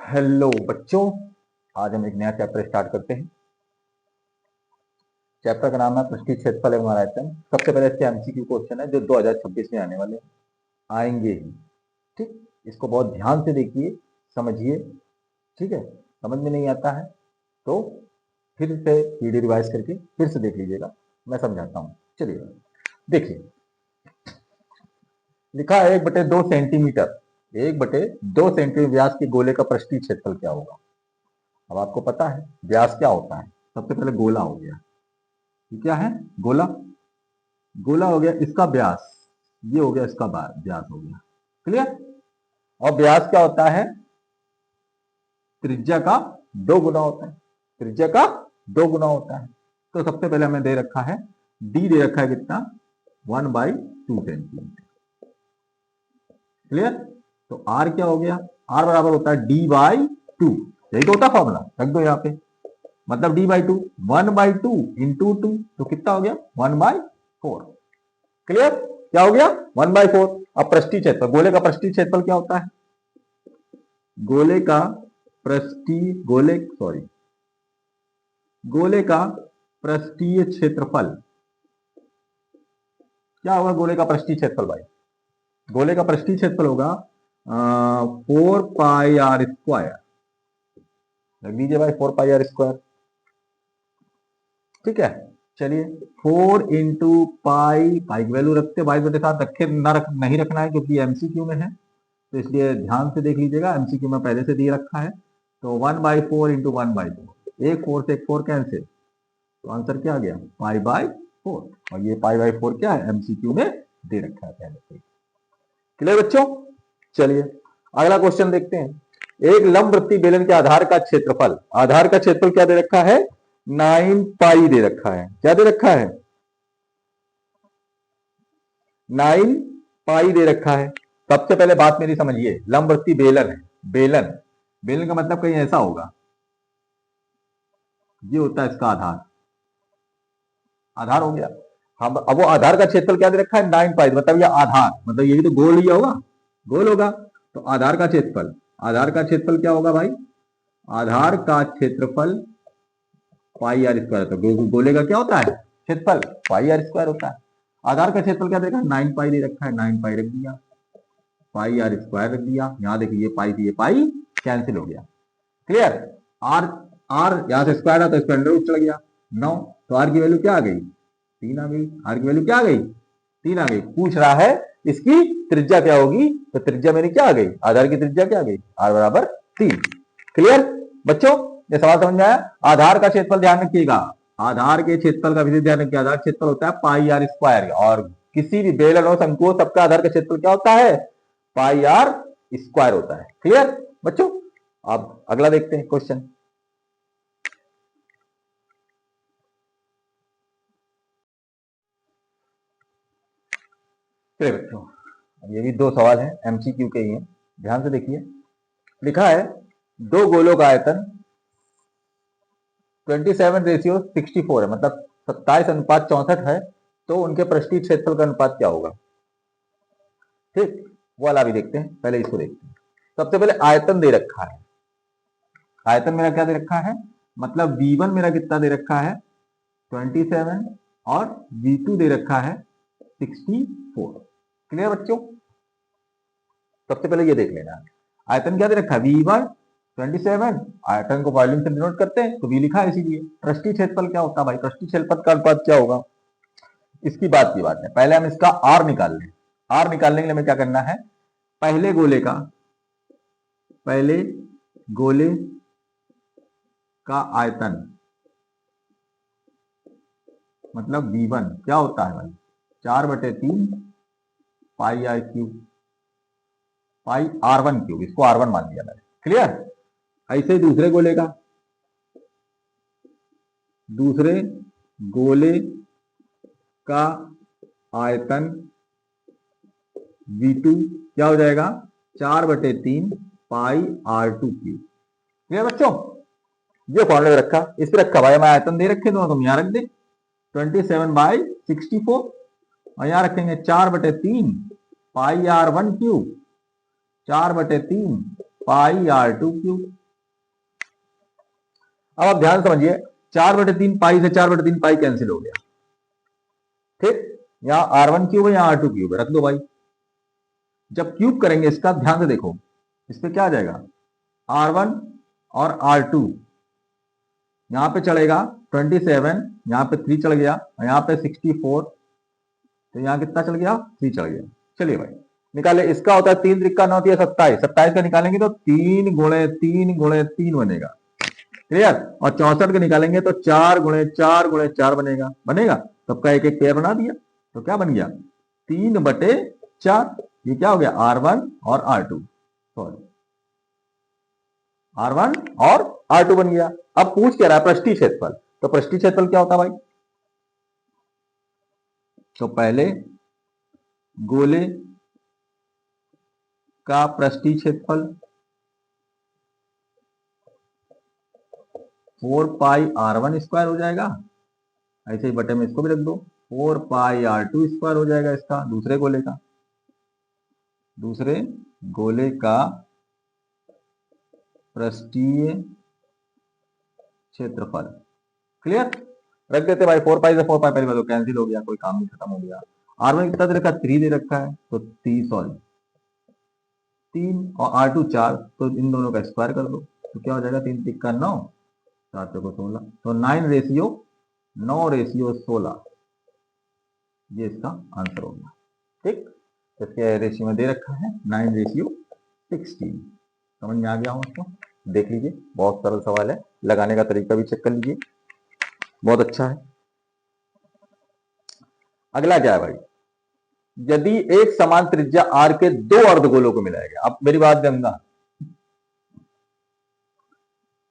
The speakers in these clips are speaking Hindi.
हेलो बच्चों, आज हम एक नया चैप्टर स्टार्ट करते हैं। चैप्टर का नाम है पृष्ठीय क्षेत्रफल एवं आयतन। सबसे पहले इसके एमसीक्यू क्वेश्चन है जो 2026 में आने वाले आएंगे ही। ठीक, इसको बहुत ध्यान से देखिए, समझिए। ठीक है, समझ में नहीं आता है तो फिर से वीडियो रिवाइज करके फिर से देख लीजिएगा, मैं समझाता हूँ। चलिए देखिए, लिखा है 1/2 सेंटीमीटर, 1/2 सेंटीमीटर व्यास के गोले का पृष्ठीय क्षेत्रफल क्या होगा। अब आपको पता है व्यास क्या होता है। सबसे पहले गोला हो गया, ये क्या है, गोला। गोला हो गया, इसका व्यास ये हो गया, इसका व्यास हो गया। क्लियर। और व्यास क्या होता है, त्रिज्या का 2 गुना होता है। त्रिज्या का 2 गुना होता है। तो सबसे पहले हमें दे रखा है, डी दे रखा है कितना, 1/2 सेंटीमीटर। क्लियर। तो आर क्या हो गया, आर बराबर होता है d/2। यही तो होता है फॉर्मूला, रख दो यहाँ पे। मतलब d/2, 1/2 इंटू 2, तो कितना हो गया 1/4। क्लियर, क्या हो गया 1/4। अब पृष्ठीय क्षेत्रफल, गोले का पृष्ठीय क्षेत्रफल क्या होता है, गोले का पृष्ठीय गोले का पृष्ठीय क्षेत्रफल क्या होगा, गोले का पृष्ठीय क्षेत्रफल भाई, गोले का पृष्ठीय क्षेत्रफल होगा 4πr²। रख दीजिए भाई 4πr²। ठीक है, चलिए 4 इंटू पाई, पाई की वैल्यू रखते, वाई के साथ रखे नहीं रखना है क्योंकि एमसीक्यू में है, तो इसलिए ध्यान से देख लीजिएगा। एमसीक्यू में पहले से दिए रखा है। तो 1/4 इंटू 1/2, एक 4 से एक 4 कैंसिल, तो आंसर क्या आ गया π/4। और ये π/4 क्या है, एमसीक्यू में दे रखा है पहले से। क्लियर बच्चों। चलिए अगला क्वेश्चन देखते हैं। एक लंबवृत्तीय बेलन के आधार का क्षेत्रफल, आधार का क्षेत्रफल क्या दे रखा है, 9 दे रखा है। क्या दे रखा है, 9 दे रखा है। सबसे पहले बात मेरी समझिए, लंबवृत्तीय बेलन है, बेलन, बेलन का मतलब कहीं ऐसा होगा, ये होता है इसका आधार, आधार हो गया। हम अब वो आधार का क्षेत्रफल क्या दे रखा है 9 मतलब ये आधार, मतलब ये भी तो गोल ही होगा, गोल होगा। तो आधार का क्षेत्रफल, आधार का क्षेत्रफल क्या होगा भाई, आधार का क्षेत्रफल πr²। तो गोले का क्या होता है क्षेत्रफल, πr² होता है। आधार का क्षेत्रफल क्या देखा, 9 दे रखा है, 9 रख दिया, πr² रख दिया। यहां देखिए पाई थी, ये पाई कैंसिल हो गया। क्लियर। आर, आर यहां से स्क्वायर था तो स्क्वायर रूट चला गया 9, तो आर की वैल्यू क्या आ गई, 3 आ गई। आर की वैल्यू क्या आ गई, 3 आ गई। पूछ रहा है इसकी त्रिज्या क्या होगी, तो त्रिज्या मेरी क्या आ गई, आधार की त्रिज्या क्या आ गई, आर बराबर 3। क्लियर बच्चों, ये सवाल समझ में आया। आधार का क्षेत्रफल ध्यान रखिएगा, आधार के क्षेत्रफल का विशेष ध्यान रखिए। आधार क्षेत्रफल होता है πr², और किसी भी बेलन और शंकु हो सबका आधार का क्षेत्रफल क्या होता है, πr² होता है। क्लियर बच्चों। अब अगला देखते हैं क्वेश्चन। चलिए बच्चों, ये भी 2 सवाल हैं, एमसीक्यू के ही हैं, ध्यान से देखिए। लिखा है 2 गोलों का आयतन 27:64 है, मतलब 27:64 है, तो उनके पृष्ठीय क्षेत्रफल का अनुपात क्या होगा। ठीक, वो वाला भी देखते हैं, पहले इसको देखते हैं। सबसे पहले आयतन दे रखा है, आयतन मेरा क्या दे रखा है, मतलब V1 मेरा कितना दे रखा है 27, और V2 दे रखा है 64। क्लियर बच्चों। सबसे पहले ये देख लेना है, आयतन क्या दे रखा है V1 27, आयतन को वॉल्यूम से डिनोट करते हैं तो V लिखा है, इसीलिए पृष्ठीय क्षेत्रफल क्या होता है भाई, पृष्ठीय क्षेत्रफल का अनुपात क्या होगा, इसकी बात की बात है। पहले हम इसका आर निकाल लें। आर निकालने के लिए हमें क्या करना है, पहले गोले का आयतन मतलब V1 क्या होता है भाई, 4/3 πr³, πr1³, इसको R1 मान लिया मैंने। क्लियर। ऐसे दूसरे गोले का आयतन V2 क्या हो जाएगा, 4/3 πr2³। क्लियर बच्चों। ये फॉर्मूला रखा, इस पे रखा भाई, हमें आयतन दे रखे दोनों, तुम यहां रख दे 27/64, और यहां रखेंगे 4/3 πr1³, 4/3 pi are two cube. अब आप ध्यान समझिए, 4/3 पाई से 4/3 पाई कैंसिल हो गया, ठीक। यहां R1 क्यूब है, यहां R2 क्यूब है, रख दो भाई। जब क्यूब करेंगे इसका, ध्यान से देखो, इस पे क्या आ जाएगा, R1 और R2, यहां पे चढ़ेगा 27, यहां पे 3 चढ़ गया, और यहां पे 64, तो यहां कितना चल गया, 3 चढ़ गया। चलिए भाई निकाले, इसका होता है 3 त्रिका 9 या 27, 27 का निकालेंगे तो 3 गुणे 3 गुणे 3 बनेगा, क्लियर। और 64 का निकालेंगे तो 4 गुणे 4 गुणे 4 बनेगा, बनेगा। सबका एक एक पेयर बना दिया, तो क्या बन गया, 3/4। ये क्या हो गया, R1 और R2, सॉरी R1 और R2 बन गया। अब पूछ क्या रहा है, पृष्ठीय क्षेत्रफल। तो पृष्ठीय क्षेत्रफल क्या होता है भाई, तो पहले गोले का पृष्ठीय क्षेत्रफल 4 पाई R1 स्क्वायर हो जाएगा, ऐसे ही बटे में इसको भी रख दो, 4 पाई R2 स्क्वायर हो जाएगा इसका, दूसरे गोले का पृष्ठीय क्षेत्रफल, क्लियर। रख देते भाई, 4 पाई से 4 पाई पहले तो कैंसिल हो गया, कोई काम नहीं, खत्म हो गया। R1 कितना दे रखा, 3 दे रखा है, तो 3 और R2 4, तो इन दोनों का स्क्वायर कर दो, तो क्या हो जाएगा, 3 तिक्का 9, 4 चौको 16, तो 9/16, ये इसका आंसर होगा, ठीक। इसके रेशियो में दे रखा है 9/16। समझ में आ गया हो उसको, देख लीजिए, बहुत सरल सवाल है, लगाने का तरीका भी चेक कर लीजिए, बहुत अच्छा है। अगला क्या है भाई, यदि एक समान त्रिज्या R के 2 अर्धगोलों को मिलाया गया। अब मेरी बात ध्यान,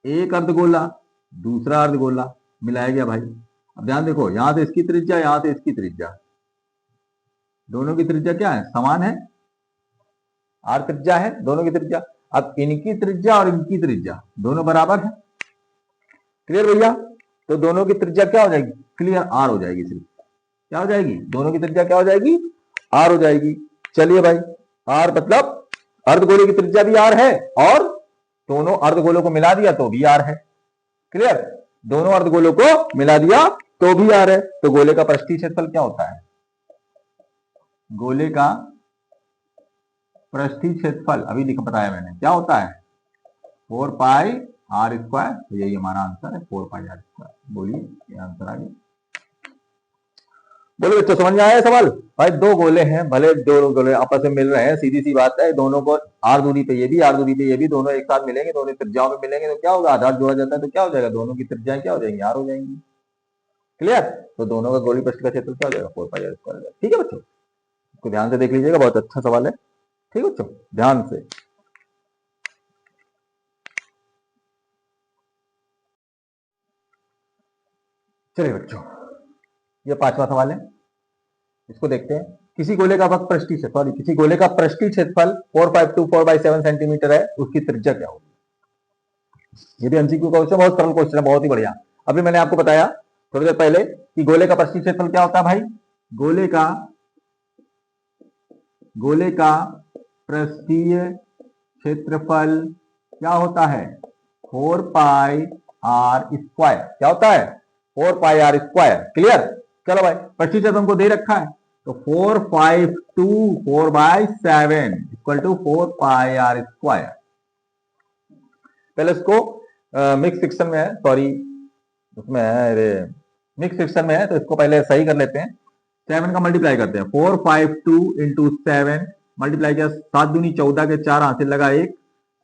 एक अर्धगोला दूसरा अर्धगोला मिलाया गया भाई। अब ध्यान देखो, यहां से इसकी त्रिज्या, यहां से इसकी त्रिज्या, दोनों की त्रिज्या क्या है, समान है, R त्रिज्या है, दोनों की त्रिज्या। अब इनकी त्रिज्या और इनकी त्रिज्या दोनों बराबर है, क्लियर भैया। तो दोनों की त्रिज्या क्या हो जाएगी, क्लियर R हो जाएगी, सिर्फ क्या हो जाएगी, दोनों की त्रिज्या क्या हो जाएगी, R हो जाएगी। चलिए भाई, R मतलब अर्धगोले की त्रिज्या भी R है, और दोनों अर्धगोलों को मिला दिया तो भी R है, क्लियर। दोनों अर्धगोलों को मिला दिया तो भी R है। तो गोले का पृष्ठीय क्षेत्रफल क्या होता है, गोले का पृष्ठीय क्षेत्रफल अभी लिख बताया मैंने, क्या होता है, 4 पाई R स्क्वायर। तो यही हमारा आंसर है, 4 पाई R स्क्वायर। बोलिए, ये आंसर आ गया। बोलो बच्चों, समझ में आया सवाल। भाई दो गोले हैं, भले दो गोले आपस में मिल रहे हैं, सीधी सी बात है, दोनों को R दूरी पे ये भी, R दूरी पे ये भी, दोनों एक साथ मिलेंगे, दोनों त्रिज्याओं में मिलेंगे, तो क्या होगा, आधार जोड़ा जाता है तो क्या हो जाएगा, दोनों की त्रिज्याएं क्या हो जाएंगी, R हो जाएंगी, क्लियर। तो दोनों का गोली पृष्ठ का क्षेत्र क्या हो जाएगा, 4 पाई R स्क्वायर। ठीक है बच्चों, इसको ध्यान से देख लीजिएगा, बहुत अच्छा सवाल है, ठीक है बच्चों, ध्यान से। चलिए बच्चों, ये 5वां सवाल है, इसको देखते हैं। किसी गोले का वक्त पृष्ठीय क्षेत्रफल, किसी गोले का पृष्ठीय क्षेत्रफल 452/4/7 सेंटीमीटर है, उसकी त्रिज्या क्या होगी। ये भी एमसीक्यू क्वेश्चन, बहुत सरल क्वेश्चन है, बहुत ही बढ़िया। अभी मैंने आपको बताया थोड़ी देर पहले कि गोले का पृष्ठीय क्षेत्रफल क्या होता है भाई, गोले का पृष्ठीय क्षेत्रफल क्या होता है, 4 पाई R स्क्वायर। क्या होता है, 4 पाई R स्क्वायर, क्लियर। चलो भाई, पृष्ठीय क्षेत्रफल हमको दे रखा है, तो 452/4/7 equal to 4 pi R square. पहले इसको मिक्स सेक्शन में है, सॉरी उसमें है, मिक्स सेक्शन में है, तो इसको पहले सही कर लेते हैं। 7 का मल्टीप्लाई करते हैं, 452 इंटू 7 मल्टीप्लाई किया, 7 दूनी 14 के 4 हासिल लगा 1,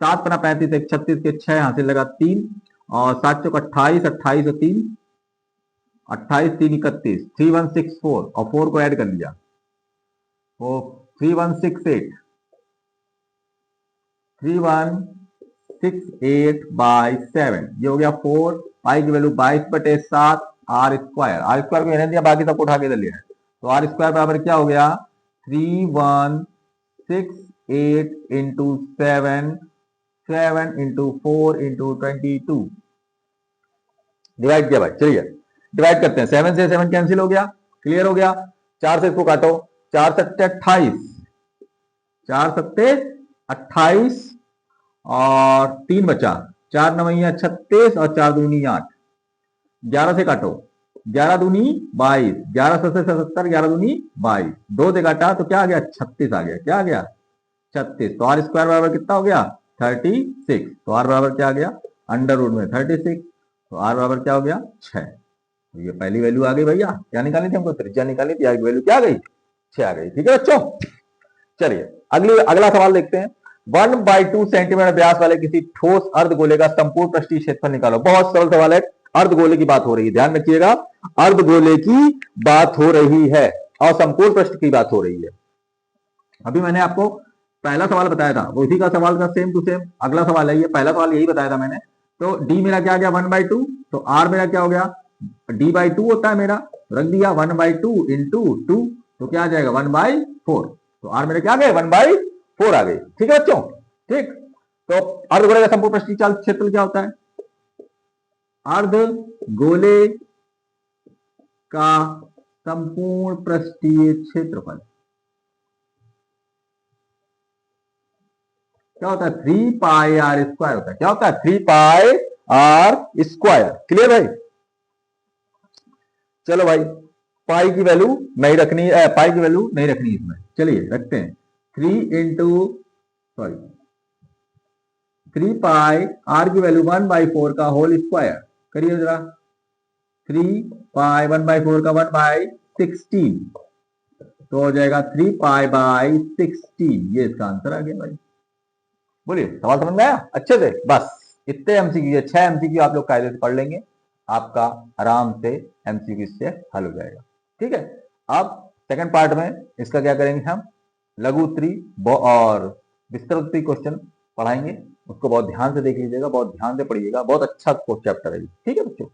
7 पना 35 1 36 के 6 हासिल लगा 3, और 7 चौक 28, 28 और 3 28, 3 31, 3164, और 4 को ऐड कर लिया, तो 3168/7, ये हो गया 4 पाई की value 22/7 R square. R square को रहने दिया, बाकी सबको उठा के लिया, तो R स्क्वायर बराबर क्या हो गया, 3168 इंटू 7, 7 इंटू 4 इंटू 22, डिवाइड किया भाई। चलिए डिवाइड करते हैं, 7 से 7 कैंसिल हो गया, क्लियर हो गया। 4 से इसको काटो, 4 सत्ते 28, 4 सत्ते 28, और 3 बचा, 4 नवैया 36 और 4 दूनी 8, 11 से काटो, 11 दूनी 22, 11 से 77, 11 दूनी 22, 2 से काटा तो क्या आ गया, 36 आ गया। क्या आ गया, 36। तो आर स्क्वायर बराबर कितना हो गया, 36। तो आर बराबर क्या आ गया, अंडर रूट में 36, तो आर बराबर क्या हो गया, 6। तो ये पहली वैल्यू आ गई भैया। क्या निकालनी थी हमको, त्रिज्या निकालनी थी, आगे वैल्यू क्या आ गई, 6 आ गई। ठीक है बच्चों, चलिए अगला सवाल देखते हैं। 1/2 सेंटीमीटर व्यास वाले किसी ठोस अर्धगोले का संपूर्ण पृष्ठीय क्षेत्रफल निकालो। बहुत सरल सवाल है, अर्धगोले की बात हो रही है, ध्यान रखिएगा, अर्धगोले की बात हो रही है और संपूर्ण पृष्ठ की बात हो रही है। अभी मैंने आपको पहला सवाल बताया था, वो इसी का सवाल का सेम टू सेम अगला सवाल है ये। पहला सवाल यही बताया था मैंने। तो डी मेरा क्या आ गया, 1/2, तो आर मेरा क्या हो गया, d/2 होता है मेरा, रख दिया 1/2 इंटू 2, तो क्या आ जाएगा 1/4। तो आर मेरे क्या आ गए, 1/4 आ गए। ठीक है बच्चों, ठीक। तो अर्धगोले का संपूर्ण पृष्ठीय क्षेत्रफल क्या होता है, अर्धगोले का संपूर्ण पृष्ठीय क्षेत्रफल क्या होता है, 3πr² होता है। क्या होता है, 3πr²। क्लियर भाई, चलो भाई, पाई की वैल्यू नहीं रखनी है, पाई की वैल्यू नहीं रखनी इसमें। चलिए रखते हैं 3πr की वैल्यू 1/4 का होल स्क्वायर करिए जरा, 3π 1/4 का 1/16, तो हो जाएगा 3π/16। ये इसका आंसर आ गया भाई। बोलिए, सवाल समझ में आया अच्छे से। बस इतने एमसीक्यू, 6 एमसीक्यू आप लोग कायदे से पढ़ लेंगे, आपका आराम से एमसीक्यू से हल हो जाएगा। ठीक है, अब सेकंड पार्ट में इसका क्या करेंगे, हम लघु उत्तरी और विस्तृत उत्तरी क्वेश्चन पढ़ाएंगे। उसको बहुत ध्यान से देख लीजिएगा, बहुत ध्यान से पढ़िएगा, बहुत अच्छा चैप्टर है। ठीक है बच्चों।